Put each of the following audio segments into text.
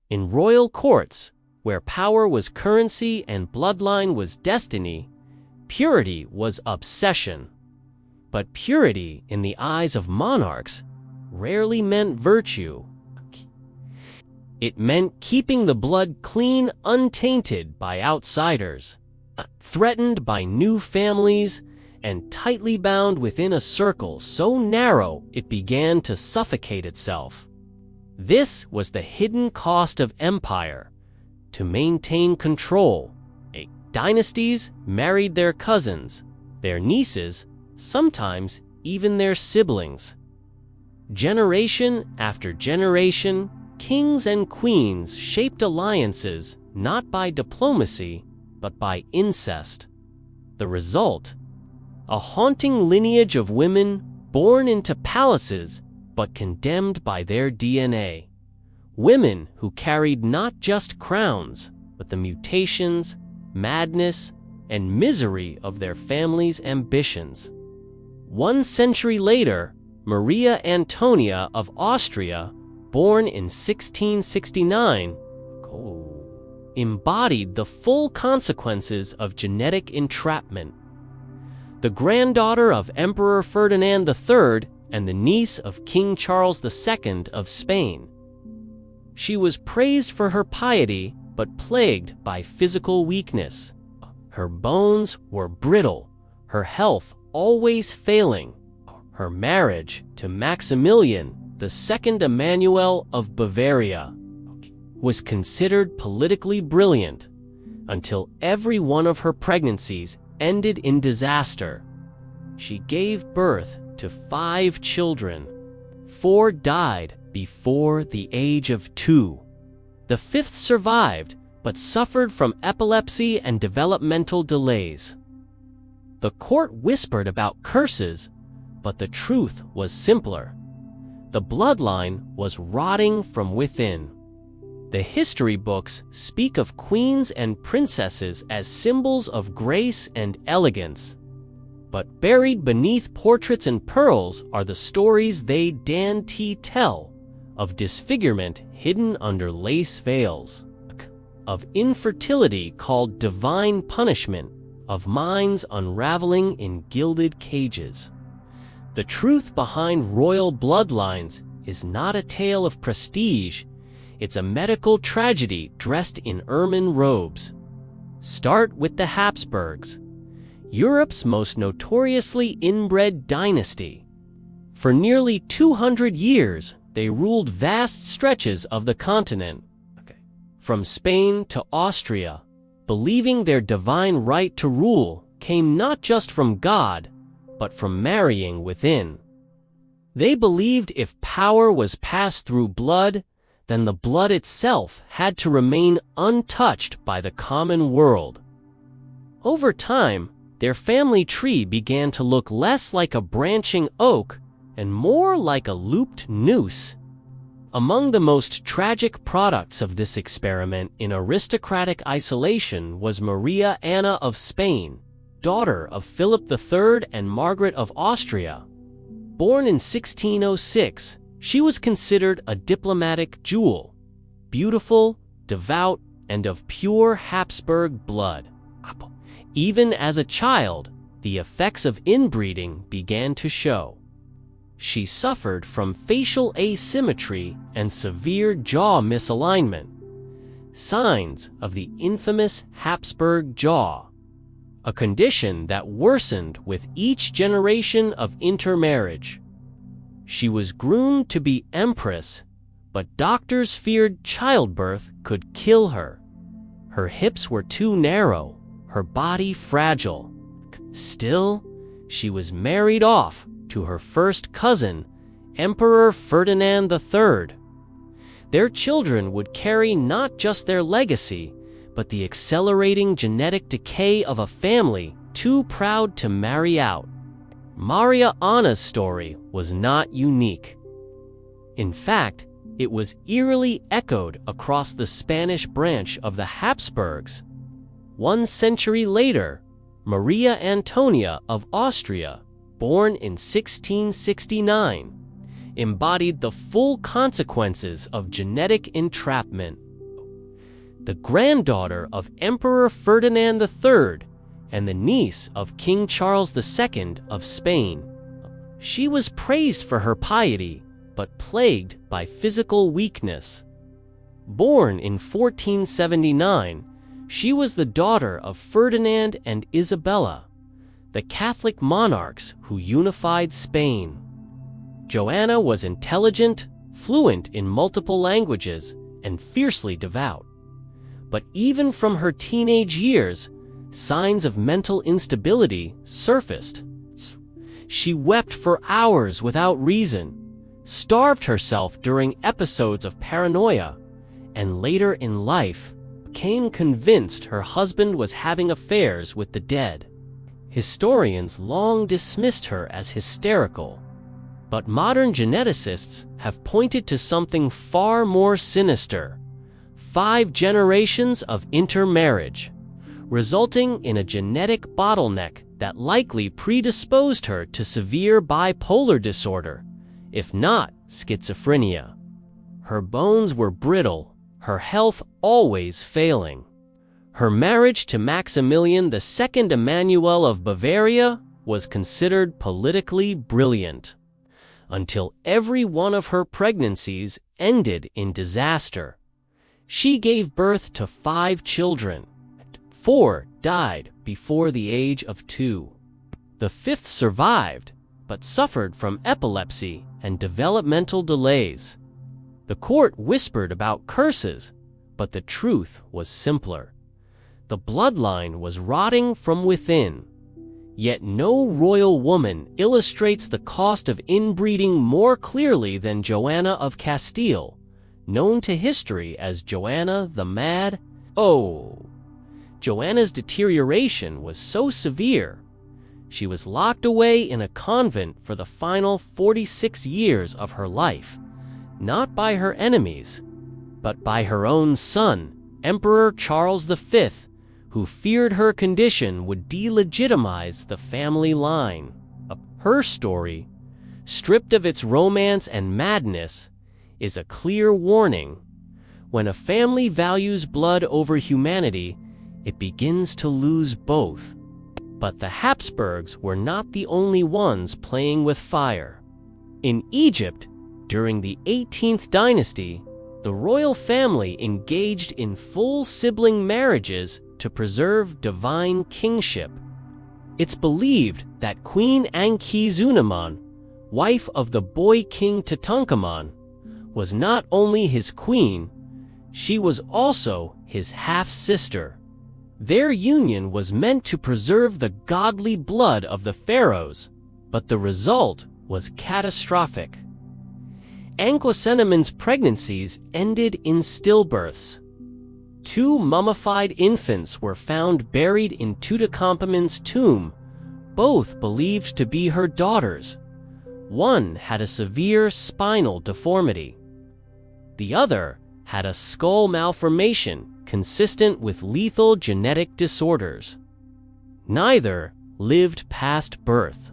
In royal courts, where power was currency and bloodline was destiny, purity was obsession. But purity, in the eyes of monarchs, rarely meant virtue. It meant keeping the blood clean, untainted by outsiders, threatened by new families, and tightly bound within a circle so narrow it began to suffocate itself. This was the hidden cost of empire. To maintain control, dynasties married their cousins, their nieces, sometimes even their siblings. Generation after generation, kings and queens shaped alliances not by diplomacy, but by incest. The result? A haunting lineage of women born into palaces but condemned by their DNA. Women who carried not just crowns, but the mutations, madness, and misery of their families' ambitions. 1 century later, Maria Antonia of Austria, born in 1669, embodied the full consequences of genetic entrapment. The granddaughter of Emperor Ferdinand III and the niece of King Charles II of Spain. She was praised for her piety, but plagued by physical weakness. Her bones were brittle, her health always failing. Her marriage to Maximilian, the second Emmanuel of Bavaria, was considered politically brilliant, until every one of her pregnancies ended in disaster. She gave birth to 5 children. 4 died before the age of 2. The 5th survived, but suffered from epilepsy and developmental delays. The court whispered about curses, but the truth was simpler. The bloodline was rotting from within. The history books speak of queens and princesses as symbols of grace and elegance. But buried beneath portraits and pearls are the stories they tell of disfigurement hidden under lace veils, of infertility called divine punishment, of minds unraveling in gilded cages. The truth behind royal bloodlines is not a tale of prestige, it's a medical tragedy dressed in ermine robes. Start with the Habsburgs, Europe's most notoriously inbred dynasty. For nearly 200 years, they ruled vast stretches of the continent, from Spain to Austria, believing their divine right to rule came not just from God, but from marrying within. They believed if power was passed through blood, then the blood itself had to remain untouched by the common world. Over time, their family tree began to look less like a branching oak and more like a looped noose. Among the most tragic products of this experiment in aristocratic isolation was Maria Anna of Spain, daughter of Philip III and Margaret of Austria. Born in 1606, she was considered a diplomatic jewel, beautiful, devout, and of pure Habsburg blood. Even as a child, the effects of inbreeding began to show. She suffered from facial asymmetry and severe jaw misalignment, signs of the infamous Habsburg jaw, a condition that worsened with each generation of intermarriage. She was groomed to be empress, but doctors feared childbirth could kill her. Her hips were too narrow, her body fragile. Still, she was married off to her first cousin, Emperor Ferdinand III. Their children would carry not just their legacy, but the accelerating genetic decay of a family too proud to marry out. Maria Anna's story was not unique. In fact, it was eerily echoed across the Spanish branch of the Habsburgs. 1 century later, Maria Antonia of Austria, born in 1669, embodied the full consequences of genetic entrapment. the granddaughter of Emperor Ferdinand III and the niece of King Charles II of Spain. She was praised for her piety, but plagued by physical weakness. Born in 1479, she was the daughter of Ferdinand and Isabella, the Catholic monarchs who unified Spain. Joanna was intelligent, fluent in multiple languages, and fiercely devout. But even from her teenage years, signs of mental instability surfaced. She wept for hours without reason, starved herself during episodes of paranoia, and later in life became convinced her husband was having affairs with the dead. Historians long dismissed her as hysterical, but modern geneticists have pointed to something far more sinister: 5 generations of intermarriage, resulting in a genetic bottleneck that likely predisposed her to severe bipolar disorder, if not schizophrenia. Her bones were brittle, her health always failing. Her marriage to Maximilian II Emanuel of Bavaria was considered politically brilliant, until every one of her pregnancies ended in disaster. She gave birth to 5 children. 4 died before the age of 2. The 5th survived, but suffered from epilepsy and developmental delays. The court whispered about curses, but the truth was simpler. The bloodline was rotting from within. Yet no royal woman illustrates the cost of inbreeding more clearly than Joanna of Castile, known to history as Joanna the Mad. Joanna's deterioration was so severe, she was locked away in a convent for the final 46 years of her life, not by her enemies, but by her own son, Emperor Charles V, who feared her condition would delegitimize the family line. Her story, stripped of its romance and madness, is a clear warning. When a family values blood over humanity, it begins to lose both. But the Habsburgs were not the only ones playing with fire. In Egypt, during the 18th dynasty, the royal family engaged in full sibling marriages to preserve divine kingship. It's believed that Queen Ankhesenamun, wife of the boy king Tutankhamun, was not only his queen, she was also his half-sister. Their union was meant to preserve the godly blood of the pharaohs, but the result was catastrophic. Ankhesenamun's pregnancies ended in stillbirths. 2 mummified infants were found buried in Tutankhamun's tomb, both believed to be her daughters. One had a severe spinal deformity. The other had a skull malformation consistent with lethal genetic disorders. Neither lived past birth.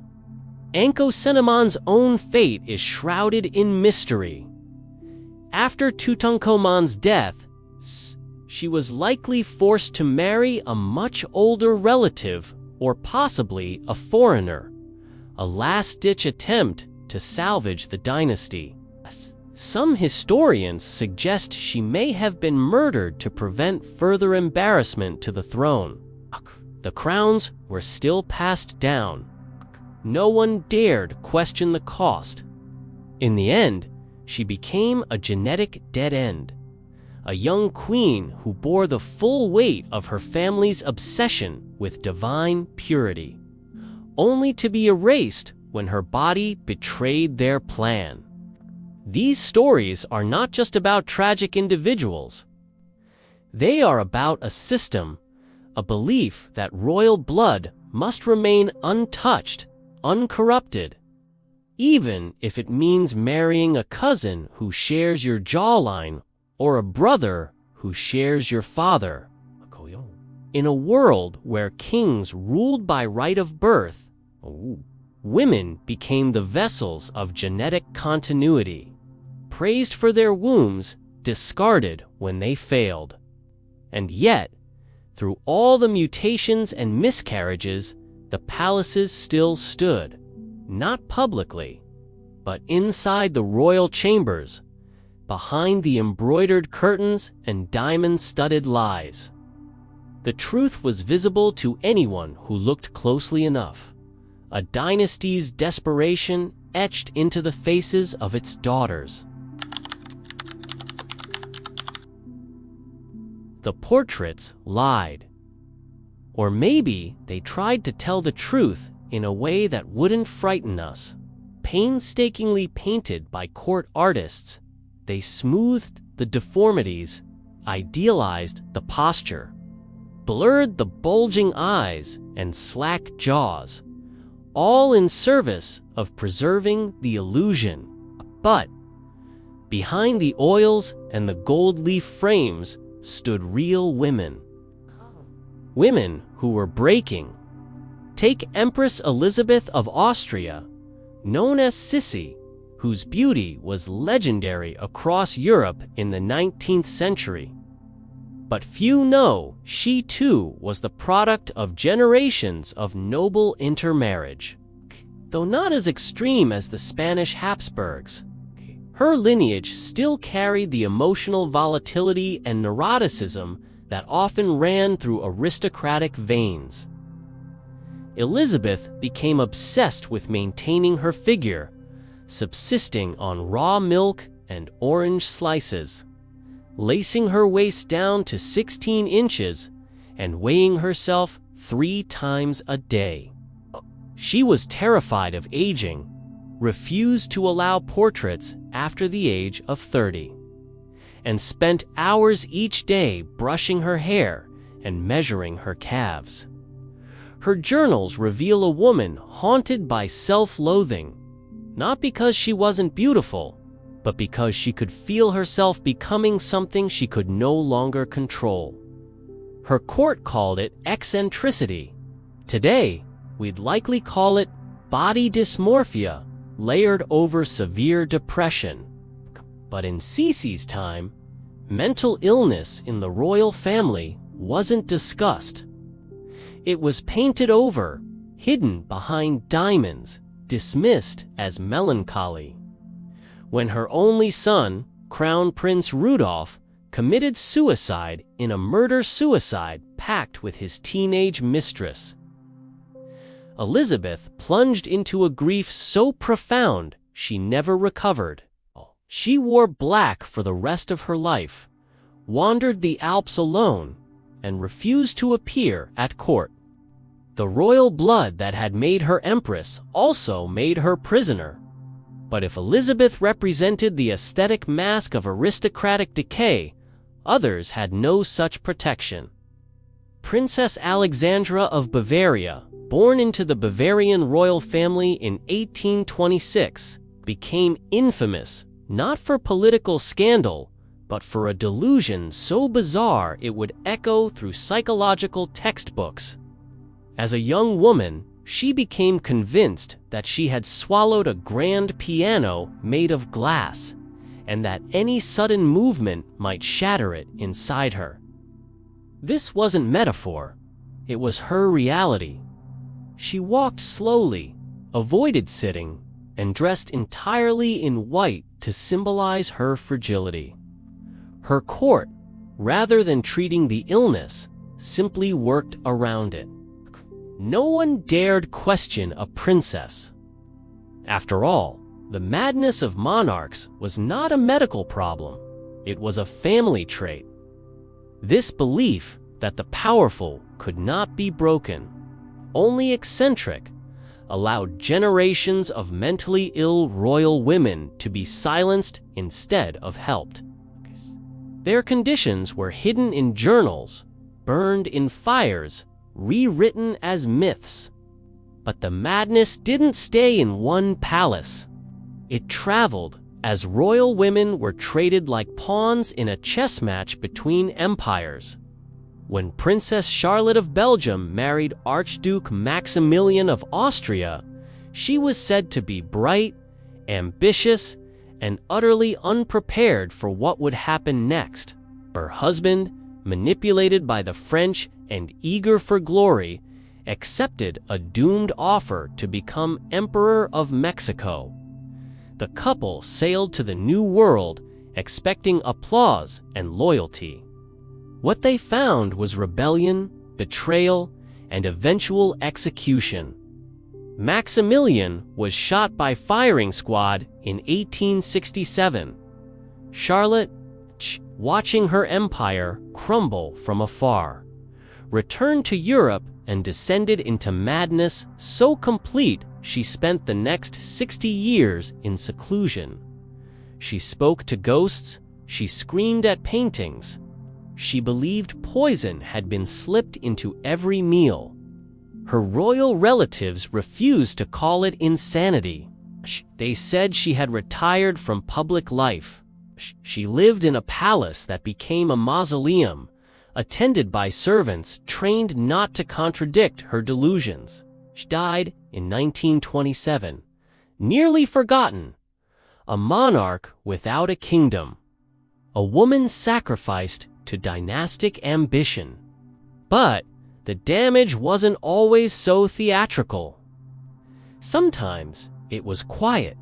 Ankhesenamun's own fate is shrouded in mystery. After Tutankhamun's death, she was likely forced to marry a much older relative or possibly a foreigner, a last-ditch attempt to salvage the dynasty. Some historians suggest she may have been murdered to prevent further embarrassment to the throne. The crowns were still passed down. No one dared question the cost. In the end, she became a genetic dead end, a young queen who bore the full weight of her family's obsession with divine purity, only to be erased when her body betrayed their plan. These stories are not just about tragic individuals. They are about a system, a belief that royal blood must remain untouched, uncorrupted, even if it means marrying a cousin who shares your jawline or a brother who shares your father. In a world where kings ruled by right of birth, women became the vessels of genetic continuity, praised for their wombs, discarded when they failed. And yet, through all the mutations and miscarriages, the palaces still stood, not publicly, but inside the royal chambers, behind the embroidered curtains and diamond-studded lies. The truth was visible to anyone who looked closely enough, a dynasty's desperation etched into the faces of its daughters. The portraits lied. Or maybe they tried to tell the truth in a way that wouldn't frighten us. Painstakingly painted by court artists, they smoothed the deformities, idealized the posture, blurred the bulging eyes and slack jaws, all in service of preserving the illusion. But behind the oils and the gold leaf frames stood real women. Women who were breaking. Take Empress Elizabeth of Austria, known as Sissy, whose beauty was legendary across Europe in the 19th century. But few know she too was the product of generations of noble intermarriage. Though not as extreme as the Spanish Habsburgs, her lineage still carried the emotional volatility and neuroticism that often ran through aristocratic veins. Elizabeth became obsessed with maintaining her figure, subsisting on raw milk and orange slices, lacing her waist down to 16 inches and weighing herself 3 times a day. She was terrified of aging, refused to allow portraits after the age of 30, and spent hours each day brushing her hair and measuring her calves. Her journals reveal a woman haunted by self-loathing, not because she wasn't beautiful, but because she could feel herself becoming something she could no longer control. Her court called it eccentricity. Today, we'd likely call it body dysmorphia, layered over severe depression. But in Sissy's time, mental illness in the royal family wasn't discussed. It was painted over, hidden behind diamonds, dismissed as melancholy. When her only son, Crown Prince Rudolph, committed suicide in a murder-suicide pact with his teenage mistress, Elizabeth plunged into a grief so profound she never recovered. She wore black for the rest of her life, wandered the Alps alone, and refused to appear at court. The royal blood that had made her empress also made her prisoner. But if Elizabeth represented the aesthetic mask of aristocratic decay, others had no such protection. Princess Alexandra of Bavaria, born into the Bavarian royal family in 1826, became infamous not for political scandal, but for a delusion so bizarre it would echo through psychological textbooks. As a young woman, she became convinced that she had swallowed a grand piano made of glass, and that any sudden movement might shatter it inside her. This wasn't metaphor, it was her reality. She walked slowly, avoided sitting, and dressed entirely in white to symbolize her fragility. Her court, rather than treating the illness, simply worked around it. No one dared question a princess. After all, the madness of monarchs was not a medical problem, it was a family trait. This belief that the powerful could not be broken, only eccentric, allowed generations of mentally ill royal women to be silenced instead of helped. Their conditions were hidden in journals, burned in fires, rewritten as myths. But the madness didn't stay in one palace. It traveled as royal women were traded like pawns in a chess match between empires. When Princess Charlotte of Belgium married Archduke Maximilian of Austria, she was said to be bright, ambitious, and utterly unprepared for what would happen next. Her husband, manipulated by the French and eager for glory, accepted a doomed offer to become Emperor of Mexico. The couple sailed to the New World, expecting applause and loyalty. What they found was rebellion, betrayal, and eventual execution. Maximilian was shot by firing squad in 1867. Charlotte, watching her empire crumble from afar, returned to Europe and descended into madness so complete she spent the next 60 years in seclusion. She spoke to ghosts, she screamed at paintings. She believed poison had been slipped into every meal. Her royal relatives refused to call it insanity. They said she had retired from public life. She lived in a palace that became a mausoleum, attended by servants trained not to contradict her delusions. She died in 1927, nearly forgotten, a monarch without a kingdom, a woman sacrificed to dynastic ambition. But the damage wasn't always so theatrical. Sometimes it was quiet: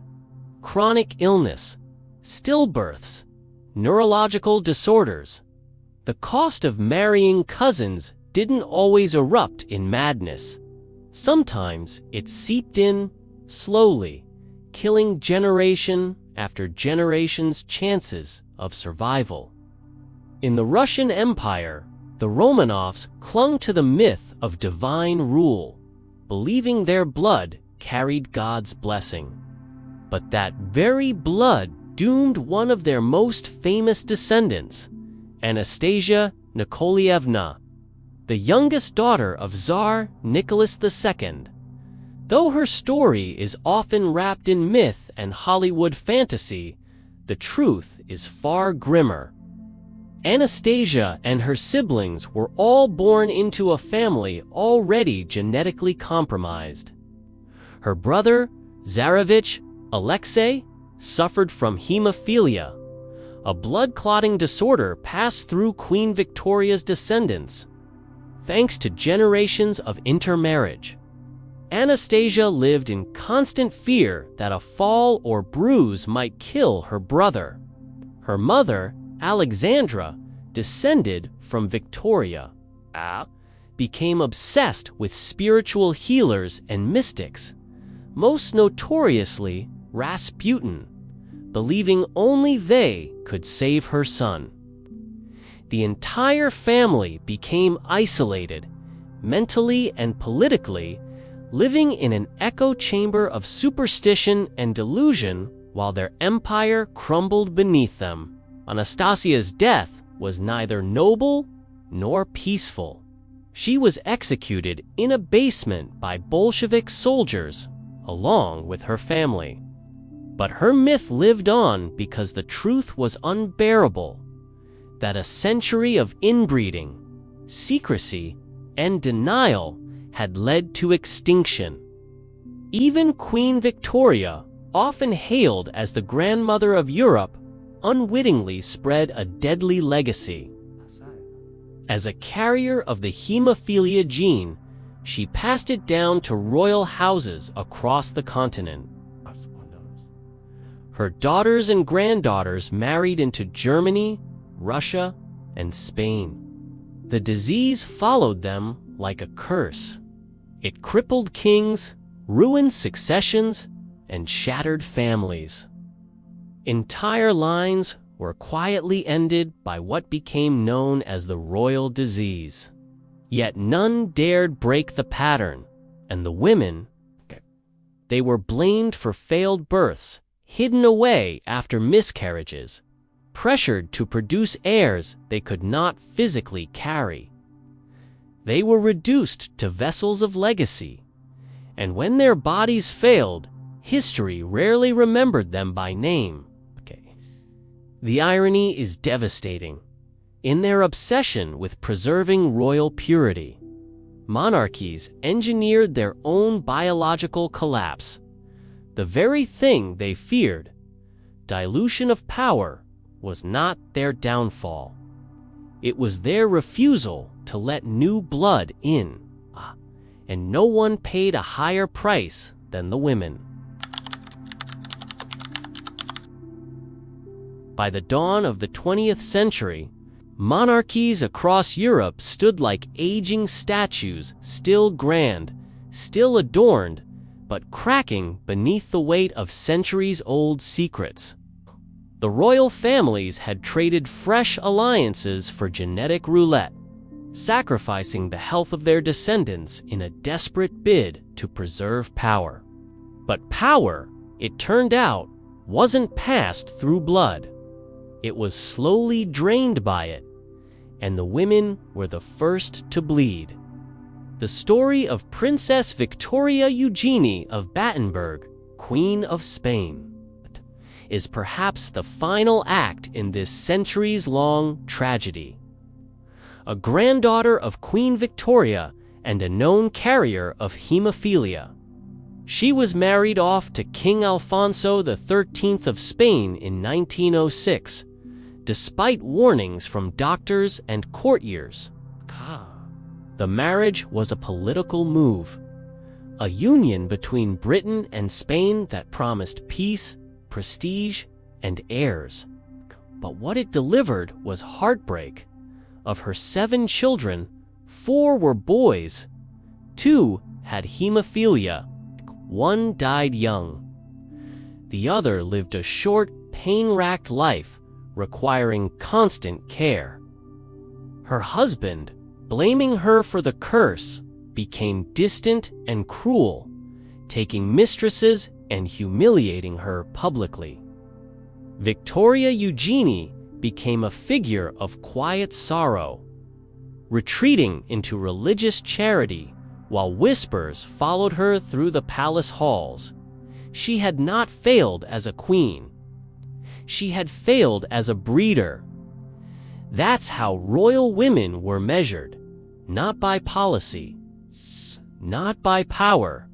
chronic illness, stillbirths, neurological disorders. The cost of marrying cousins didn't always erupt in madness. Sometimes it seeped in slowly, killing generation after generation's chances of survival. In the Russian Empire, the Romanovs clung to the myth of divine rule, believing their blood carried God's blessing. But that very blood doomed one of their most famous descendants, Anastasia Nikolaevna, the youngest daughter of Tsar Nicholas II. Though her story is often wrapped in myth and Hollywood fantasy, the truth is far grimmer. Anastasia and her siblings were all born into a family already genetically compromised. Her brother, Tsarevich Alexei, suffered from hemophilia, a blood-clotting disorder passed through Queen Victoria's descendants. Thanks to generations of intermarriage, Anastasia lived in constant fear that a fall or bruise might kill her brother. Her mother, Alexandra, descended from Victoria, became obsessed with spiritual healers and mystics, most notoriously Rasputin, believing only they could save her son. The entire family became isolated, mentally and politically, living in an echo chamber of superstition and delusion while their empire crumbled beneath them. Anastasia's death was neither noble nor peaceful. She was executed in a basement by Bolshevik soldiers, along with her family. But her myth lived on because the truth was unbearable, that a century of inbreeding, secrecy, and denial had led to extinction. Even Queen Victoria, often hailed as the grandmother of Europe, unwittingly spread a deadly legacy. As a carrier of the hemophilia gene, she passed it down to royal houses across the continent. Her daughters and granddaughters married into Germany, Russia, and Spain. The disease followed them like a curse. It crippled kings, ruined successions, and shattered families. Entire lines were quietly ended by what became known as the royal disease. Yet none dared break the pattern, and the women, they were blamed for failed births, hidden away after miscarriages, pressured to produce heirs they could not physically carry. They were reduced to vessels of legacy, and when their bodies failed, history rarely remembered them by name. The irony is devastating. In their obsession with preserving royal purity, monarchies engineered their own biological collapse. The very thing they feared, dilution of power, was not their downfall. It was their refusal to let new blood in, and no one paid a higher price than the women. By the dawn of the 20th century, monarchies across Europe stood like aging statues, still grand, still adorned, but cracking beneath the weight of centuries-old secrets. The royal families had traded fresh alliances for genetic roulette, sacrificing the health of their descendants in a desperate bid to preserve power. But power, it turned out, wasn't passed through blood. It was slowly drained by it, and the women were the first to bleed. The story of Princess Victoria Eugenie of Battenberg, Queen of Spain, is perhaps the final act in this centuries-long tragedy. A granddaughter of Queen Victoria and a known carrier of hemophilia, she was married off to King Alfonso XIII of Spain in 1906, despite warnings from doctors and courtiers. The marriage was a political move, a union between Britain and Spain that promised peace, prestige, and heirs. But what it delivered was heartbreak. Of her 7 children, 4 were boys, 2 had hemophilia, 1 died young. The other lived a short, pain-racked life, requiring constant care. Her husband, blaming her for the curse, became distant and cruel, taking mistresses and humiliating her publicly. Victoria Eugenie became a figure of quiet sorrow, retreating into religious charity while whispers followed her through the palace halls. She had not failed as a queen. She had failed as a breeder. That's how royal women were measured, not by policy, not by power,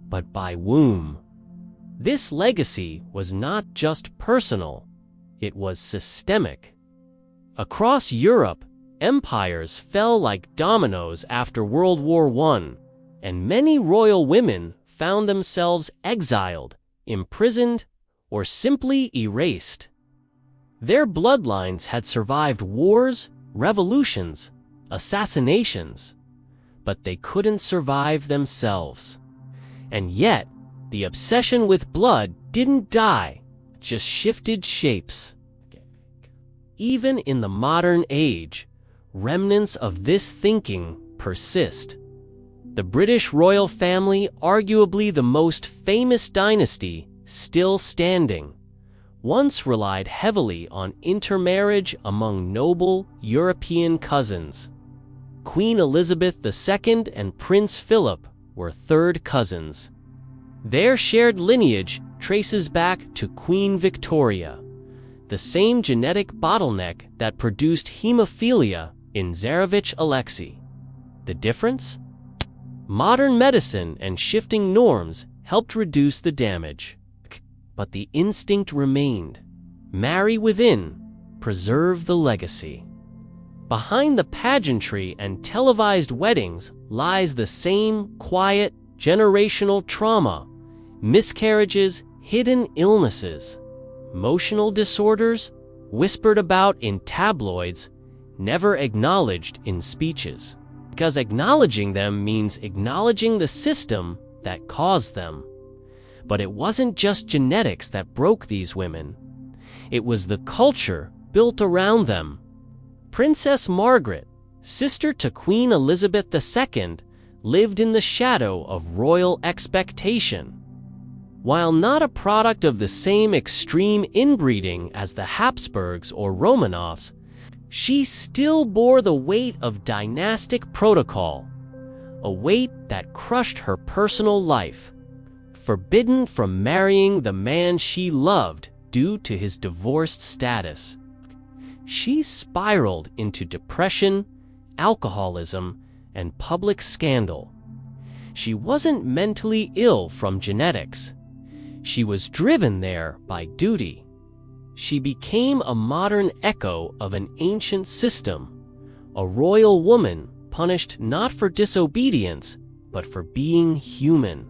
but by womb. This legacy was not just personal, it was systemic. Across Europe, empires fell like dominoes after World War I, and many royal women found themselves exiled, imprisoned, or simply erased. Their bloodlines had survived wars, revolutions, assassinations, but they couldn't survive themselves. And yet, the obsession with blood didn't die, just shifted shapes. Even in the modern age, remnants of this thinking persist. The British royal family, arguably the most famous dynasty still standing, once relied heavily on intermarriage among noble European cousins. Queen Elizabeth II and Prince Philip were third cousins. Their shared lineage traces back to Queen Victoria, the same genetic bottleneck that produced hemophilia in Tsarevich Alexei. The difference? Modern medicine and shifting norms helped reduce the damage. But the instinct remained. Marry within, preserve the legacy. Behind the pageantry and televised weddings lies the same quiet, generational trauma, miscarriages, hidden illnesses, emotional disorders, whispered about in tabloids, never acknowledged in speeches. Because acknowledging them means acknowledging the system that caused them. But it wasn't just genetics that broke these women. It was the culture built around them. Princess Margaret, sister to Queen Elizabeth II, lived in the shadow of royal expectation. While not a product of the same extreme inbreeding as the Habsburgs or Romanovs, she still bore the weight of dynastic protocol, a weight that crushed her personal life. Forbidden from marrying the man she loved due to his divorced status, she spiraled into depression, alcoholism, and public scandal. She wasn't mentally ill from genetics. She was driven there by duty. She became a modern echo of an ancient system, a royal woman punished not for disobedience, but for being human.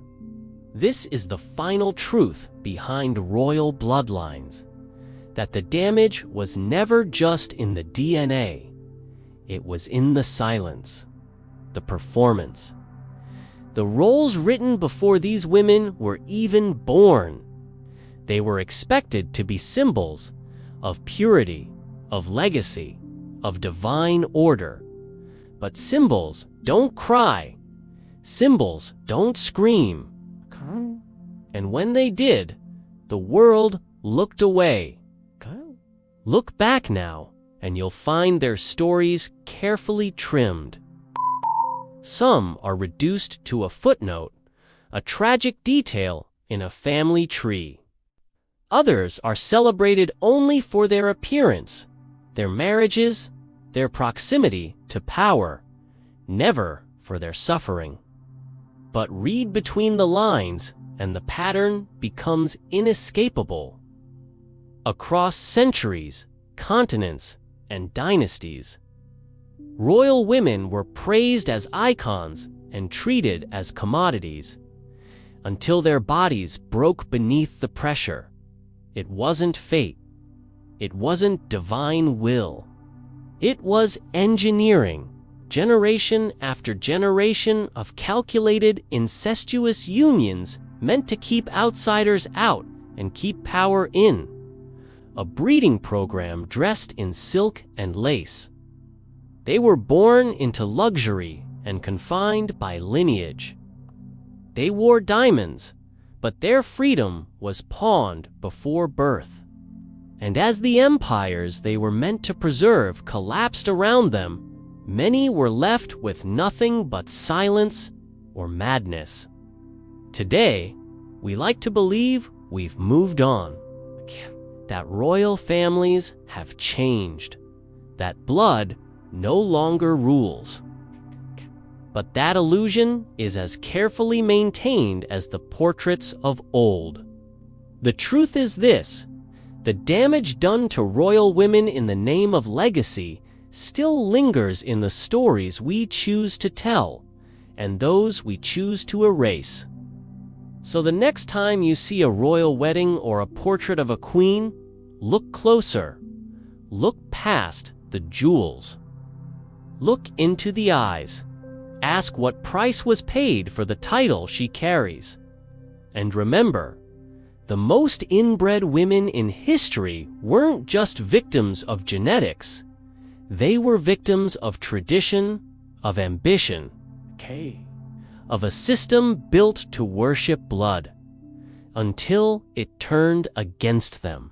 This is the final truth behind royal bloodlines, that the damage was never just in the DNA, it was in the silence, the performance. The roles written before these women were even born. They were expected to be symbols of purity, of legacy, of divine order. But symbols don't cry. Symbols don't scream. And when they did, the world looked away. Look back now, and you'll find their stories carefully trimmed. Some are reduced to a footnote, a tragic detail in a family tree. Others are celebrated only for their appearance, their marriages, their proximity to power, never for their suffering. But read between the lines, and the pattern becomes inescapable. Across centuries, continents, and dynasties, royal women were praised as icons and treated as commodities, until their bodies broke beneath the pressure. It wasn't fate. It wasn't divine will. It was engineering, generation after generation of calculated, incestuous unions meant to keep outsiders out and keep power in. A breeding program dressed in silk and lace. They were born into luxury and confined by lineage. They wore diamonds, but their freedom was pawned before birth. And as the empires they were meant to preserve collapsed around them, many were left with nothing but silence or madness. Today, we like to believe we've moved on, that royal families have changed, that blood no longer rules. But that illusion is as carefully maintained as the portraits of old. The truth is this: the damage done to royal women in the name of legacy still lingers in the stories we choose to tell and those we choose to erase. So the next time you see a royal wedding or a portrait of a queen, look closer. Look past the jewels. Look into the eyes. Ask what price was paid for the title she carries. And remember, the most inbred women in history weren't just victims of genetics. They were victims of tradition, of ambition, of a system built to worship blood, until it turned against them.